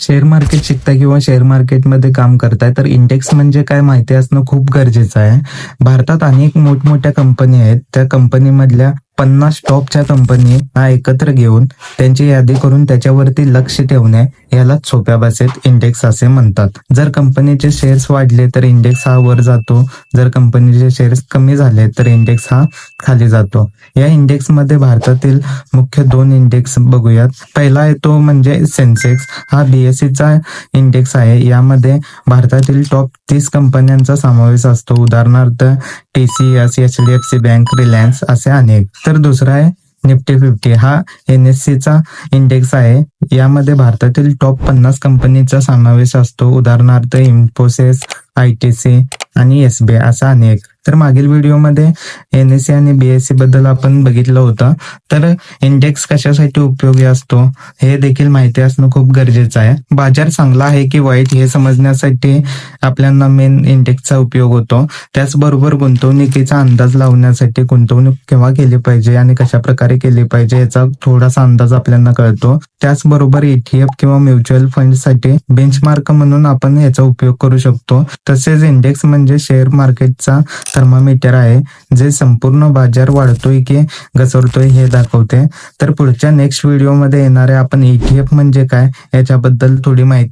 Share market शिकताय किंवा share मार्केटमध्ये काम करताय तर इंडेक्स म्हणजे काय माहिती असणं खूप गरजेचं आहे. भारतात अनेक मोठमोठ्या कंपनी आहेत. त्या कंपनीमधल्या 50 टॉपच्या कंपनी एकत्र घेऊन त्यांची यादी करून त्याच्यावरती लक्ष ठेवणे यालाच सोप्या भाषेत इंडेक्स असे म्हणतात. जर कंपनीचे शेअर्स वाढले तर इंडेक्स हा वर जातो. जर कंपनीचे शेअर्स कमी झाले तर इंडेक्स हा खाली जातो. या इंडेक्समध्ये भारतातील मुख्य 2 इंडेक्स बघूयात. पहिला येतो म्हणजे सेन्सेक्स. हा BSEचा इंडेक्स आहे. यामध्ये भारतातील टॉप 30 कंपन्यांचा समावेश असतो. उदाहरणार्थ TCS, HDFC बँक, रिलायन्स असे अनेक. तर दुसरा आहे निफ्टी 50. हा NSEचा इंडेक्स आहे. यामध्ये भारतातील टॉप 50 कंपनीचा समावेश असतो. उदाहरणार्थ इन्फोसिस, ITC आणि SBI असा अनेक. तर मागील व्हिडिओमध्ये NSE आणि BSE बद्दल आपण बघितलं होतं. तर इंडेक्स कशासाठी उपयोगी असतो हे देखील माहिती असणं खूप गरजेचं आहे. बाजार चांगला आहे की वाईट हे समजण्यासाठी आपल्याला मेन इंडेक्सचा उपयोग होतो. त्याचबरोबर गुंतवणुकीचा अंदाज लावण्यासाठी गुंतवणूक केव्हा केली पाहिजे आणि कशा प्रकारे केली पाहिजे याचा थोडासा अंदाज आपल्याला कळतो. त्याचबरोबर ETF किंवा म्युच्युअल फंडसाठी बेंचमार्क म्हणून आपण याचा उपयोग करू शकतो. तसेच इंडेक्स म्हणजे शेअर मार्केटचा थर्मामीटर आहे, जे संपूर्ण बाजार वाढतोय की घसरतोय हे दाखवते. तर पुढच्या नेक्स्ट व्हिडिओमध्ये येणारे आपण ETF म्हणजे काय याच्याबद्दल थोडी माहिती